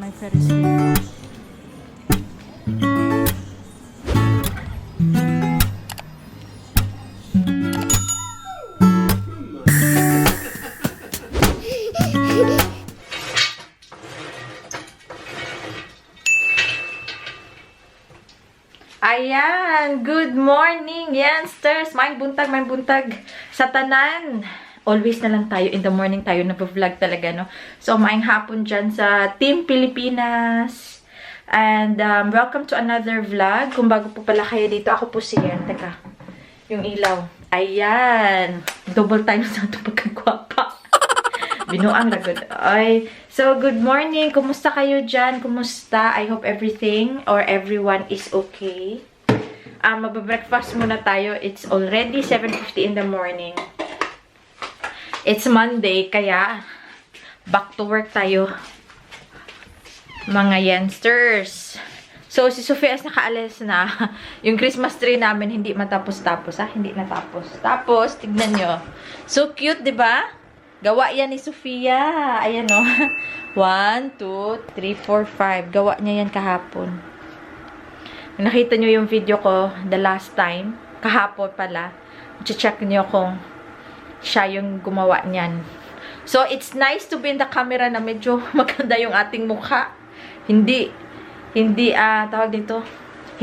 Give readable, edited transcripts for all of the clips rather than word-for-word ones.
my Ferris wheel. Ayan, good morning, Yansters! May buntag sa tanan. Always na lang tayo, in the morning tayo nag-vlog talaga, no? So, maayong hapon dyan sa Team Pilipinas. And, welcome to another vlog. Kung bago po pala kayo dito, ako po si Yan. Teka, yung ilaw. Ayan! Double time sa ito pagkagwapa. Binuang lagod. Ay, so, good morning. Kumusta kayo dyan? Kumusta? I hope everything or everyone is okay. Mababreakfast muna tayo. It's already 7:50 in the morning. It's Monday, kaya back to work tayo, mga Yansters. So, si Sofia is nakaalis na. Yung Christmas tree namin, hindi matapos-tapos, ha? Hindi natapos. Tapos, tignan nyo. So cute, di ba? Gawa yan ni Sofia. Ayan, o. 1, 2, 3, 4, 5. Gawa niya yan kahapon. Nakita nyo yung video ko the last time. Kahapon pala. Check nyo kung siya yung gumawa niyan. So, it's nice to be in the camera na medyo maganda yung ating mukha. Hindi, tawag dito,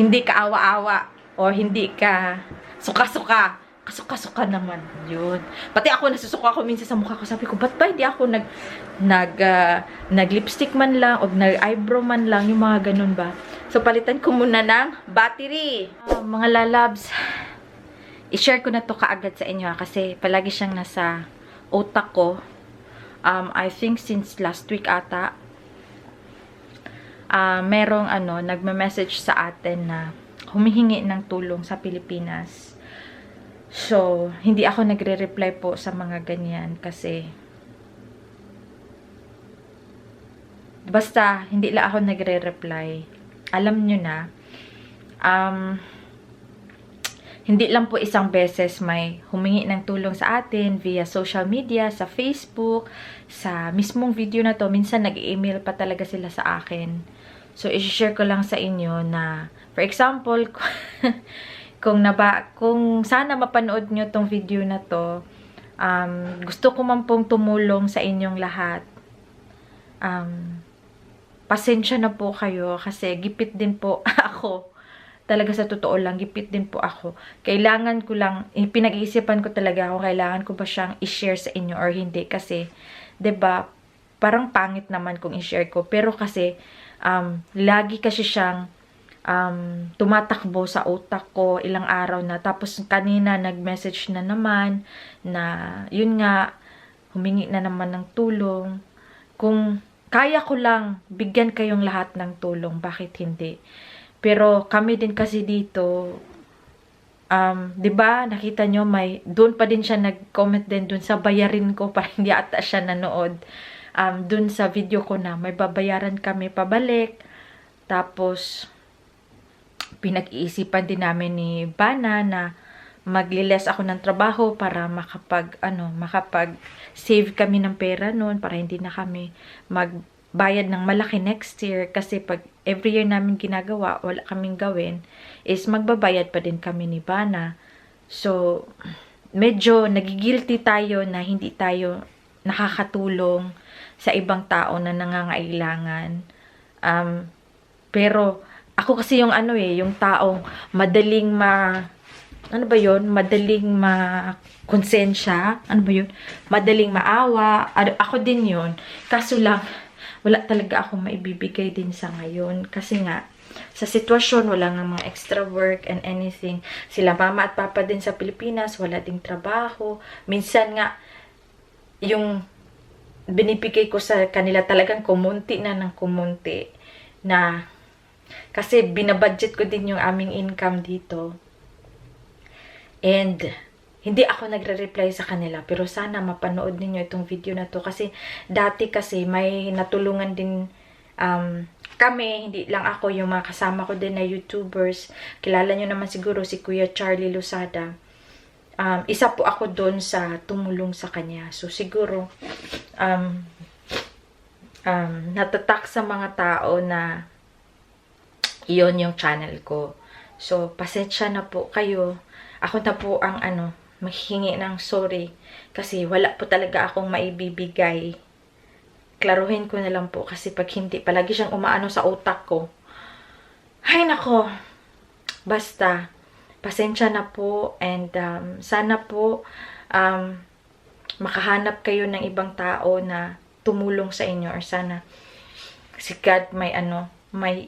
hindi ka awa-awa or hindi ka suka-suka. Kasuka-suka naman. Yun. Pati ako, nasusuka ako minsan sa mukha ko. Sabi ko, ba't ba hindi ako nag-lipstick man lang o nag-eyebrow man lang, yung mga ganun ba? So, palitan ko muna ng battery. Mga lalabs, i-share ko na to kaagad sa inyo kasi palagi siyang nasa utak ko. I think since last week ata, merong nagme-message sa atin na humihingi ng tulong sa Pilipinas. So, hindi ako nagre-reply po sa mga ganyan kasi basta hindi lang ako nagre-reply. Alam nyo na, hindi lang po isang beses may humingi ng tulong sa atin via social media, sa Facebook, sa mismong video na to. Minsan nag-email pa talaga sila sa akin. So, i-share ko lang sa inyo na, for example, kung sana mapanood nyo tong video na to, gusto ko man pong tumulong sa inyong lahat. Pasensya na po kayo kasi gipit din po ako. Talaga sa totoo lang, gipit din po ako. Kailangan ko lang, pinag-iisipan ko talaga ako, kailangan ko ba siyang i-share sa inyo or hindi. Kasi, 'di ba parang pangit naman kung i-share ko. Pero kasi, lagi kasi siyang tumatakbo sa utak ko ilang araw na. Tapos kanina nag-message na naman na yun nga, humingi na naman ng tulong. Kung kaya ko lang bigyan kayong lahat ng tulong, bakit hindi? Pero kami din kasi dito, 'di ba nakita nyo, doon pa din siya nag-comment din doon sa bayarin ko para hindi ata siya nanood. Doon sa video ko na may babayaran kami pabalik. Tapos pinag-iisipan din namin ni Bana na magliles ako ng trabaho para makapag-save kami ng pera noon para hindi na kami magbayad ng malaki next year. Kasi pag every year namin ginagawa, wala kaming gawin, is magbabayad pa din kami ni Bana. So, medyo nagigilty tayo na hindi tayo nakakatulong sa ibang tao na nangangailangan. Pero, ako kasi yung yung taong madaling madaling makonsensya, madaling maawa. Ako din yun. Kaso lang, wala talaga ako maibibigay din sa ngayon. Kasi nga, sa sitwasyon, wala nga mga extra work and anything. Sila mama at papa din sa Pilipinas, wala ding trabaho. Minsan nga, yung binibigay ko sa kanila talagang kumunti na ng kumunti na kasi binabudget ko din yung aming income dito. And hindi ako nagre-reply sa kanila. Pero sana mapanood ninyo itong video na to. Kasi dati kasi may natulungan din kami. Hindi lang ako, yung mga kasama ko din na YouTubers. Kilala nyo naman siguro si Kuya Charlie Losada. Isa po ako doon sa tumulong sa kanya. So siguro natatak sa mga tao na iyon yung channel ko. So, pasensya na po kayo. Ako na po ang maghingi ng sorry. Kasi wala po talaga akong maibibigay. Klaruhin ko na lang po kasi pag hindi, palagi siyang umaano sa utak ko. Ay nako. Basta, pasensya na po and sana po makahanap kayo ng ibang tao na tumulong sa inyo or sana si God may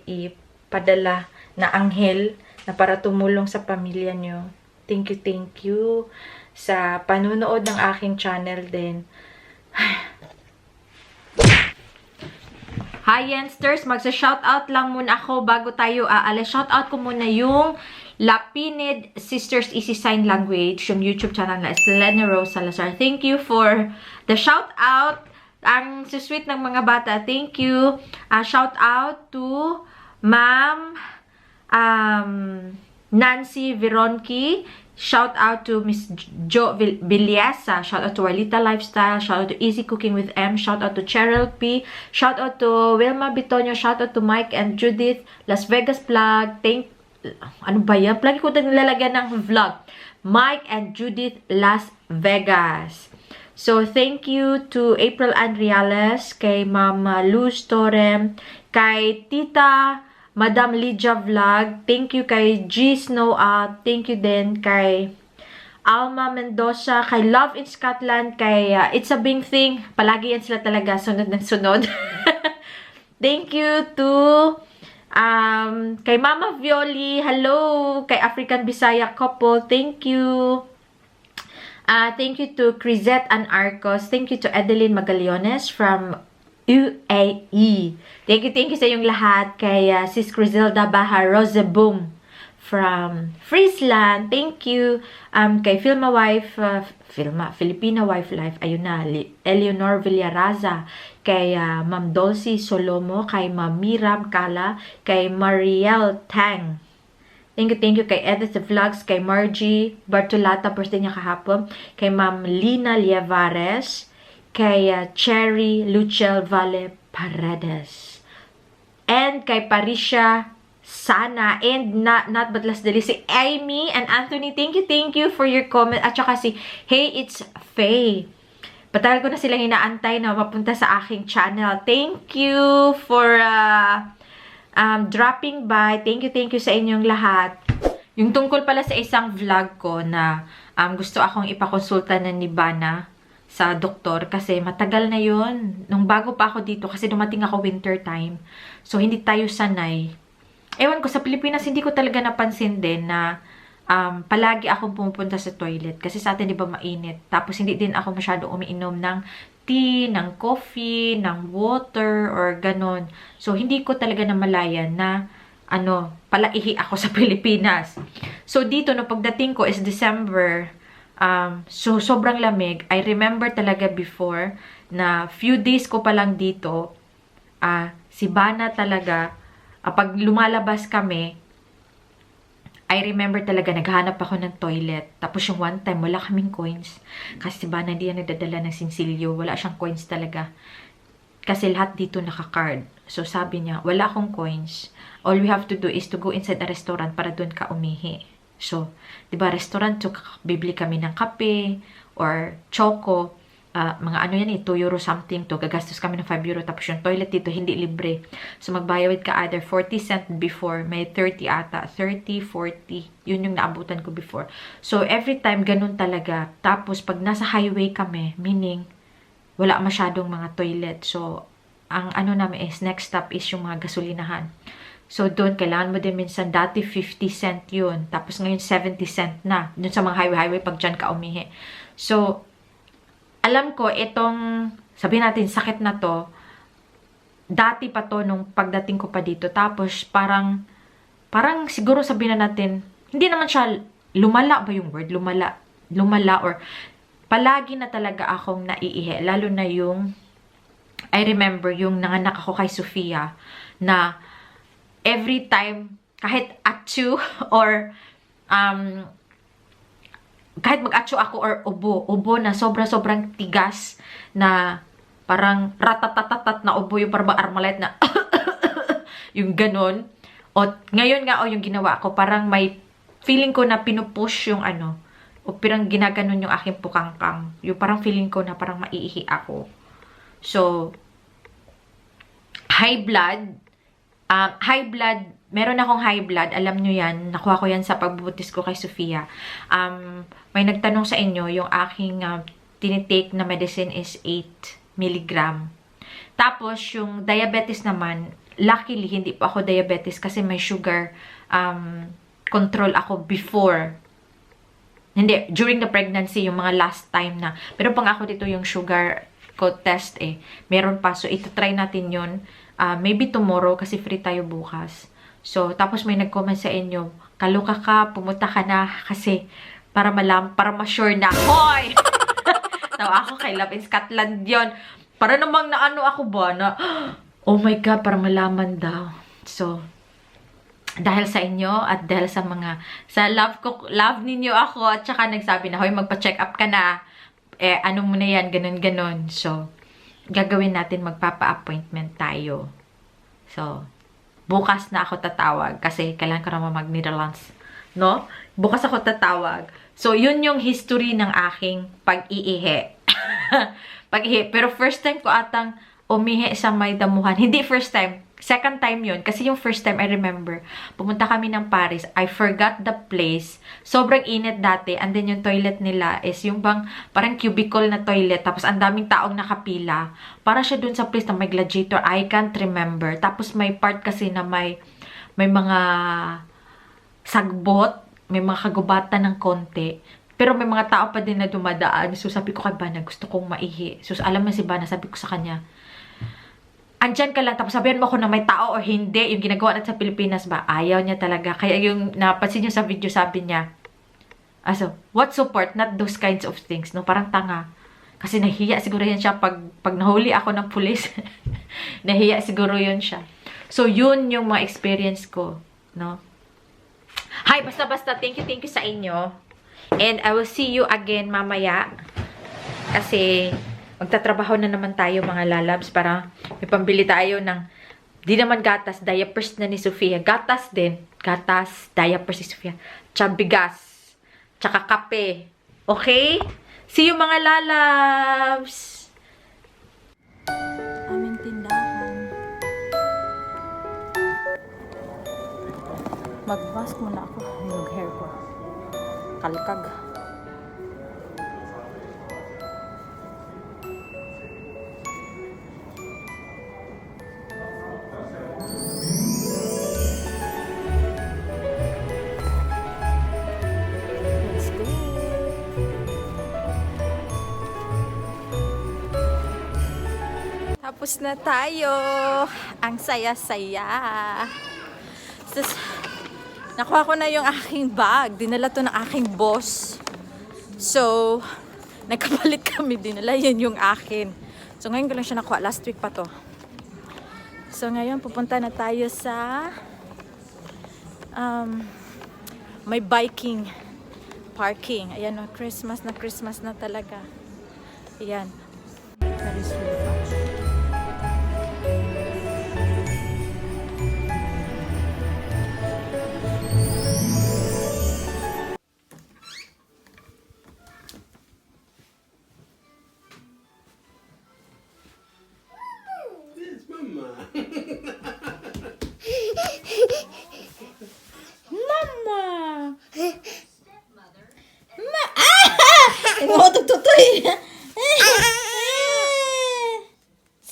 ipadala na anghel na para tumulong sa pamilya nyo. Thank you sa panunood ng aking channel din. Hi, Yensters! Magsa-shoutout lang muna ako bago tayo aalis. Shoutout ko muna yung Lapinid Sisters Easy Sign Language, yung YouTube channel na Selena Rose Salazar. Thank you for the shoutout. Ang sweet ng mga bata. Thank you. Shoutout to Ma'am Nancy Veronki. Shout out to Miss Jo Villasa. Shout out to Walita Lifestyle. Shout out to Easy Cooking with M. Shout out to Cheryl P. Shout out to Wilma Bitonio. Shout out to Mike and Judith. Las Vegas Vlog. Ano ba yan? Plagi ko din nilalagyan ng vlog. Mike and Judith Las Vegas. So, thank you to April Andriales, kay Mama Luz Torrem, kay Tita Madam Lydia Vlog. Thank you kay G Snow Out. Thank you din kay Alma Mendoza. Kay Love in Scotland. Kay It's a Bing Thing. Palagi yan sila talaga. Sunod ng sunod. Thank you to kay Mama Violi. Hello. Kay African Bisaya Couple. Thank you. Thank you to Crisette and Arcos. Thank you to Edeline Magaliones from UAE. Thank you sa yung lahat. Kay Sis Criselda Baha Roseboom from Friesland. Thank you. Kay Filipina Wife Life. Ayun na. Eleanor Villaraza. Kay Ma'am Dolce Solomo. Kay Ma'am Miram Kala. Kay Mariel Tang. Thank you kay Edith Vlogs. Kay Margie Bartolata. Birthday niya kahapon. Kay Ma'am Lina Liavares. Kay Cherry Luchel Valle Paredes. And kay Parisha Sana. And not but last dali si Amy and Anthony. Thank you for your comment. At saka si Hey, it's Faye. Patagal ko na silang inaantay na mapunta sa aking channel. Thank you for dropping by. Thank you sa inyong lahat. Yung tungkol pala sa isang vlog ko na gusto akong ipakonsulta na ni Bana sa doktor kasi matagal na yun. Nung bago pa ako dito kasi dumating ako winter time. So, hindi tayo sanay. Ewan ko, sa Pilipinas hindi ko talaga napansin din na palagi akong pumupunta sa toilet. Kasi sa atin, di ba, mainit. Tapos, hindi din ako masyado umiinom ng tea, ng coffee, ng water, or ganon. So, hindi ko talaga namalayan na palaihi ako sa Pilipinas. So, dito, no pagdating ko is December. So, sobrang lamig. I remember talaga before na few days ko pa lang dito, si Bana talaga, pag lumalabas kami, I remember talaga, naghanap ako ng toilet. Tapos yung one time, wala kaming coins. Kasi si Bana hindi yan nagdadala ng sinsilyo. Wala siyang coins talaga. Kasi lahat dito naka-card. So, sabi niya, wala akong coins. All we have to do is to go inside a restaurant para doon ka umihi. So, di ba, restaurant, so, bibili kami ng kape or choco, mga yan 2 euro something to, gagastos kami ng 5 euro, tapos yung toilet dito, hindi libre. So, magbayawid ka either 40 cent before, may 30 ata, 30, 40, yun yung naabutan ko before. So, every time, ganun talaga. Tapos, pag nasa highway kami, meaning, wala masyadong mga toilet. So, ang namin is, next stop is yung mga gasolinahan. So, doon, kailangan mo din minsan, dati 50 cent yun. Tapos ngayon, 70 cent na. Doon sa mga highway, pag dyan ka umihi. So, alam ko, itong, sabihin natin, sakit na to, dati pa to, nung pagdating ko pa dito. Tapos, parang siguro sabihin na natin, hindi naman siya, lumala ba yung word? Lumala, or, palagi na talaga akong naiihi. Lalo na yung, I remember, yung nanganak ako kay Sofia, na, every time, kahit atsu or kahit mag-atsu ako or ubo na sobrang tigas na parang ratatatatat na ubo yung parang Armalite na yung ganon. O ngayon nga yung ginawa ko, parang may feeling ko na pinupush yung ano, o parang ginaganon yung aking pukangkang. Yung parang feeling ko na parang maiihi ako. So, high blood, meron akong high blood, alam nyo yan, nakuha ko yan sa pagbubutis ko kay Sofia. May nagtanong sa inyo, yung aking tinitake na medicine is 8 milligram. Tapos, yung diabetes naman, luckily, hindi pa ako diabetes kasi may sugar control ako before. Hindi, during the pregnancy, yung mga last time na. Pero pang ako dito yung sugar ko test meron pa. So, ito-try natin yun. Maybe tomorrow kasi free tayo bukas. So, tapos may nag-comment sa inyo, kaloka ka, pumunta ka na kasi para ma-sure na. Hoy! Tawa ako kay Love in Scotland yon. Para namang naano ako ba na, oh my God, para malaman daw. So, dahil sa inyo at dahil sa love ninyo ako at saka nagsabi na, hoy, magpa-check up ka na. Ano mo na yan, ganun-ganon. So, gagawin natin, magpapa-appointment tayo. So, bukas na ako tatawag kasi kailangan ko naman mag-Netherlands, no? Bukas ako tatawag. So, yun yung history ng aking pag-iihi. Pag-ihi. Pero first time ko atang umihi sa may damuhan. Hindi first time. Second time yun. Kasi yung first time, I remember, pumunta kami ng Paris. I forgot the place. Sobrang init dati. And then yung toilet nila is yung parang cubicle na toilet. Tapos ang daming taong nakapila. Para siya dun sa place na may gladiator. I can't remember. Tapos may part kasi na may mga sagbot. May mga kagubatan ng konti. Pero may mga tao pa din na dumadaan. So sabi ko kay Bana, gusto kong maihi. So alam mo si Bana, sabi ko sa kanya, andyan ka lang, tapos sabihan mo ko na may tao o hindi, yung ginagawa natin sa Pilipinas ba? Ayaw niya talaga. Kaya yung napansin niyo sa video, sabi niya, what support? Not those kinds of things, no? Parang tanga. Kasi nahiya siguro yan siya pag nahuli ako ng pulis. Nahiya siguro yun siya. So, yun yung mga experience ko, no? Hi, basta-basta, thank you sa inyo. And I will see you again mamaya. Kasi magtatrabaho na naman tayo mga lalabs para may pambili tayo ng, di naman gatas, diapers na ni Sofia. Gatas din. Gatas, diapers ni Sofia. Tsaka bigas. Tsaka kape. Okay? See you mga lalabs! Aming tindahan. Mag-mask muna ako. Yung hair ko. Kalkag. Tapos na tayo. Ang saya-saya. Nakuha ko na yung aking bag. Dinala to ng aking boss. So, nagkapalit kami. Dinala yan yung akin. So, ngayon ko lang siya nakuha. Last week pa to. So, ngayon pupunta na tayo sa may biking parking. Ayan o, Christmas na talaga. Ayan. Very sweet.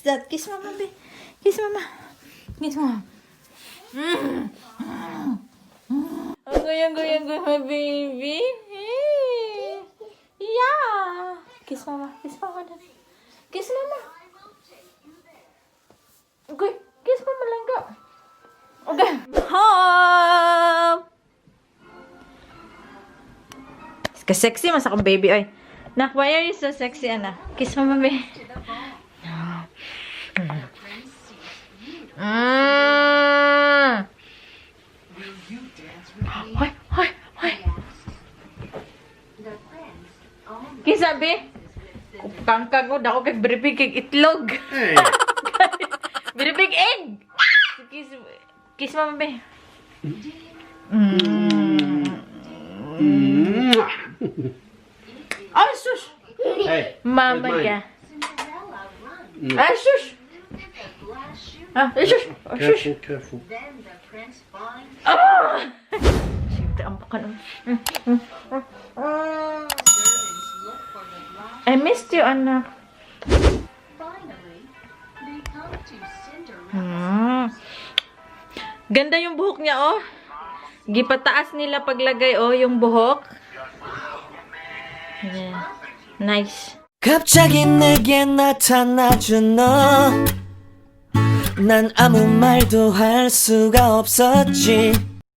That kiss mama, baby. Kiss mama. Kiss mama. Goyang, my baby. Yeah. Kiss mama. Kiss mama. Kiss mama. Okay. Kiss mama lang ka. Okay. Home. Ka-sexy mas akong baby, oy. Nak, why are you so sexy, Ana? Kiss mama, baby. Hoy. Kiss, sabi. kangkang ko, dako kay biribig kay itlog. Hey. Biribig egg! Kiss mama, be. Ay, sus! Hey. Mama where's ka. mine? Ay, sus! Ah, ay, sus! Ay, sus! Careful. Ah! Siyempre, ang baka I missed you, anak. Ganda yung buhok niya, oh. Gipataas nila paglagay, oh, yung buhok. Yeah. Nice. 갑자기 내게 나타나준 너 난 아무 말도 할 수가 없었지